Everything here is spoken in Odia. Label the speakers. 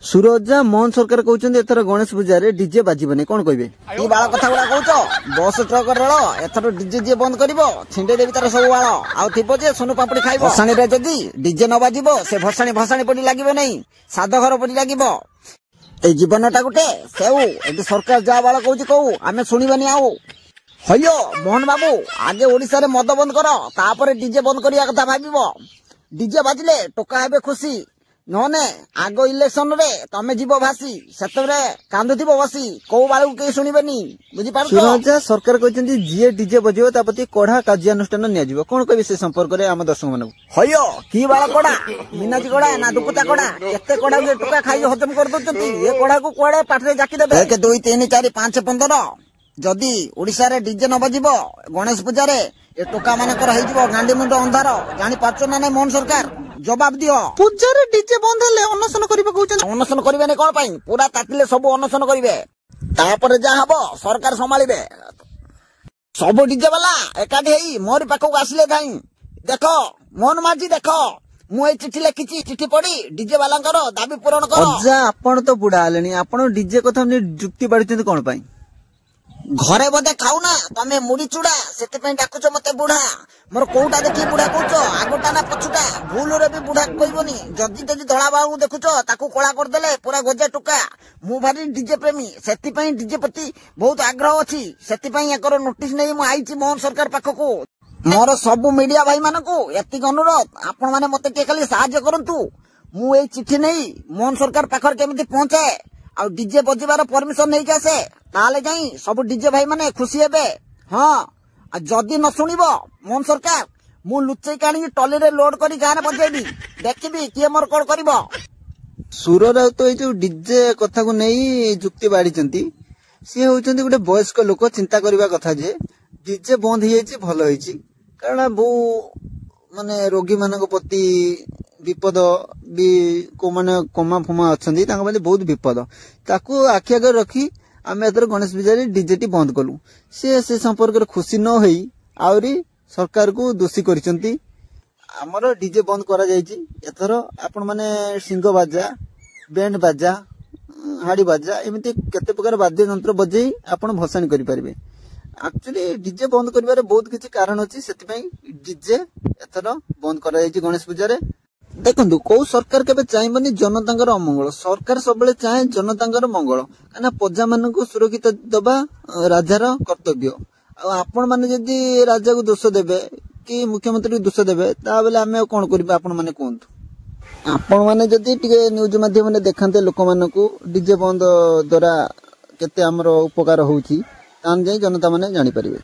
Speaker 1: ସୁରଜା ମୋହନ ସରକାର କହୁଛନ୍ତି ଏଥର ଗଣେଶ ପୂଜାରେ ଡିଜେ ବାଜିବନି କଣ କହିବେ?
Speaker 2: এই বাଳ কথা গুড়া কৌছ বস ট্রক রেল এথর ডিজে যে বন্ধ করিব ছিଣ୍ଡେଇ দেবি তার সবু বাଳ ଆଉ ଥିବ ଯେ সোনু ପାମ୍ପଡି ଖାଇବ ଭସାଣିରେ ଯଦି ଡିଜେ ନ ବାଜିବ ସେ ଭସାଣି ପଡି ଲାଗିବ ନାହିଁ ସାଦ ଘର ପଡି ଲାଗିବ। এই ଜୀବନଟା ଗୋଟେ ସେଉ ଏଠି ସରକାର ଯାହା ବାଳ କହୁଛି କହୁ ଆମେ ଶୁଣିବାନି ଆଉ। ହଇଓ ମୋହନ ବାବୁ ଆଗେ ଓଡିଶାରେ ମଦ ବନ୍ଦ କର ତାପରେ ଡିଜେ ବନ୍ଦ କରିବା କଥା ଭାବିବ। ଡିଜେ ବାଜିଲେ ଟୋକା ହେବେ ଖୁସି ନହେଲେ ଆଗ ଇଲେକ୍ସନ ରେ ତମେ ଯିବ ଭାସି ସେତେବେଳେ କାନ୍ଦୁଥିବ ବସି କୋଉ ବାଳକୁ କେହି ଶୁଣିବେନି ବୁଝିପାରୁଛ।
Speaker 1: ସୁରଜା ସରକାର କହିଛନ୍ତି ଯିଏ ଡିଜେ ବଜେଇବ ତା ପ୍ରତି କଡା କାର୍ଯ୍ୟାନୁଷ୍ଠାନ ନିଆଯିବ କଣ କହିବେ ସେ ସମ୍ପର୍କରେ ଆମ ଦର୍ଶକ ମାନଙ୍କୁ?
Speaker 2: ହଇଓ କି ବାଳ କଡା ମିନାଜୀ କଡା ନା ଦୁପୁତା କଡା କେତେ କଡା ଟୋକା ଖାଇ ହଜମ କରିଦଉଛନ୍ତି ଏ କଡାକୁ କୁଆଡେ ପାଟିରେ ଜାକି ଦେବେ। 1 2 3 4 5 15 ଯଦି ଓଡିଶାରେ ଡିଜେ ନ ବାଜିବ ଗଣେଶ ପୂଜାରେ ଏ ଟୋକା ମାନଙ୍କର ହେଇଯିବ ଗାଣ୍ଡି ମୁଣ୍ଡ ଅନ୍ଧାର ଜାଣିପାରୁଛ ନା ନାଇଁ ମୋହନ ସରକାର ଜବାବ ଦିଅ।
Speaker 1: ପୂଜାରେ ଡିଜେ ବନ୍ଦ ହେଲେ ଅନଶନ କରିବେ କହୁଛନ୍ତି।
Speaker 2: ଅନଶନ କରିବେନି କଣ ପାଇଁ ପୁରା ତାତିଲେ ସବୁ ଅନଶନ କରିବେ ତାପରେ ଯାହା ହବ ସରକାର ସମ୍ଭାଳିବେ। ସବୁ ଡିଜେ ବାଲା ଏକାଠି ହେଇ ମୋରି ପାଖକୁ ଆସିଲେ ଧାଇଁ ଦେଖ ମୋହନ ମାଝୀ ଦେଖ ମୁଁ ଏଇ ଚିଠି ଲେଖିଛି ଚିଠି ପଢି ଡିଜେ ବାଲାଙ୍କର ଦାବି ପୂରଣ କର।
Speaker 1: ଅଜା ଆପଣ ତ ବୁଢା ହେଲେଣି ଆପଣ ଡିଜେ କଥା ଯୁକ୍ତି ବାଢୁଛନ୍ତି କଣ ପାଇଁ?
Speaker 2: ଘରେ ବୋଧେ ଖାଉନା ତମେ ମୁଢି ଚୁଡା ସେଥିପାଇଁ ଡାକୁଛ ମତେ ବୁଢା। ମୋର କୋଉଟା ଦେଖି ବୁଢା କହୁଛ ଆଗଟା ନା ପଛୁଟା ଭୁଲରେ ବି ବୁଢା କହିବନି। ଯଦି ଧଳା ବାବୁକୁ ଦେଖୁଛ ତାକୁ କଳା କରିଦେଲେ ପୁରା ଗଜା ଟୁକା। ମୁଁ ଭାରି ଡିଜେ ପ୍ରେମୀ ସେଥିପାଇଁ ଡିଜେ ପ୍ରତି ବହୁତ ଆଗ୍ରହ ଅଛି ସେଥିପାଇଁ ଏକର ନୋଟିସ ନେଇ ମୁଁ ଆଇଛି ମୋହନ ସରକାର ପାଖକୁ। ମୋର ସବୁ ମିଡିଆ ଭାଇ ମାନଙ୍କୁ ଏତିକି ଅନୁରୋଧ ଆପଣ ମାନେ ମତେ ଟିକେ ଖାଲି ସାହାଯ୍ୟ କରନ୍ତୁ। ମୁଁ ଏଇ ଚିଠି ନେଇ ମୋହନ ସରକାର ପାଖରେ କେମିତି ପହଞ୍ଚାଏ ଆଉ ଡିଜେ ବଜିବାର ପରମିଶନ ନେଇକି ଆସେ ତାହେଲେ ଯାଇ ସବୁ ଡିଜେ ଭାଇ ମାନେ ଖୁସି ହେବେ। ହଁ ଆଉ ଯଦି ନ ଶୁଣିବ ମୋହନ ସରକାର ମୁଁ ଲୁଚେଇକି ଆଣିକି ଟଲିରେ ଲୋଡ କରି ଗାଁରେ ବଜେଇବି ଦେଖିବି କିଏ ମୋର କଣ କରିବ।
Speaker 1: ସୁର ରାଉତ ଏଇ ଯୋଉ ଡିଜେ କଥାକୁ ନେଇ ଯୁକ୍ତି ବାଢିଛନ୍ତି ସିଏ ହଉଛନ୍ତି ଗୋଟେ ବୟସ୍କ ଲୋକ ଚିନ୍ତା କରିବା କଥା ଯେ ଡିଜେ ବନ୍ଦ ହେଇଯାଇଛି ଭଲ ହେଇଛି କାରଣ ବହୁ ମାନେ ରୋଗୀ ମାନଙ୍କ ପ୍ରତି ବିପଦ ବି କୋଉମାନେ କୋମା ଫୋମା ଅଛନ୍ତି ତାଙ୍କ ପ୍ରତି ବହୁତ ବିପଦ ତାକୁ ଆଖି ଆଗରେ ରଖି ଆମେ ଏଥର ଗଣେଶ ପୂଜାରେ ଡିଜେଟି ବନ୍ଦ କଲୁ। ସେ ସମ୍ପର୍କରେ ଖୁସି ନ ହେଇ ଆହୁରି ସରକାରକୁ ଦୋଷୀ କରିଛନ୍ତି। ଆମର ଡିଜେ ବନ୍ଦ କରାଯାଇଛି ଏଥର ଆପଣ ମାନେ ସିଂହ ବାଜା ବ୍ୟାଣ୍ଡ ବାଜା ହାଡି ବାଜା ଏମିତି କେତେ ପ୍ରକାର ବାଦ୍ୟ ଯନ୍ତ୍ର ବଜେଇ ଆପଣ ଭସାଣି କରିପାରିବେ। ଆକ୍ଚୁଆଲି ଡିଜେ ବନ୍ଦ କରିବାରେ ବହୁତ କିଛି କାରଣ ଅଛି ସେଥିପାଇଁ ଡିଜେ ଏଥର ବନ୍ଦ କରାଯାଇଛି ଗଣେଶ ପୂଜାରେ। ଦେଖନ୍ତୁ କୋଉ ସରକାର କେବେ ଚାହିଁବନି ଜନତାଙ୍କର ଅମଙ୍ଗଳ ସରକାର ସବୁବେଳେ ଚାହେଁ ଜନତାଙ୍କର ମଙ୍ଗଳ କାହିଁକିନା ପ୍ରଜା ମାନଙ୍କୁ ସୁରକ୍ଷିତ ଦବା ରାଜାର କର୍ତ୍ତବ୍ୟ। ଆଉ ଆପଣ ମାନେ ଯଦି ରାଜାକୁ ଦୋଷ ଦେବେ କି ମୁଖ୍ୟମନ୍ତ୍ରୀକୁ ଦୋଷ ଦେବେ ତାହେଲେ ଆମେ ଆଉ କଣ କରିବା ଆପଣ ମାନେ କୁହନ୍ତୁ। ଆପଣ ମାନେ ଯଦି ଟିକେ ନ୍ୟୁଜ ମାଧ୍ୟମରେ ଦେଖାନ୍ତେ ଲୋକମାନଙ୍କୁ ଡିଜେ ବନ୍ଦ ଦ୍ଵାରା କେତେ ଆମର ଉପକାର ହଉଛି ତାହେଲେ ଯାଇ ଜନତା ମାନେ ଜାଣିପାରିବେ।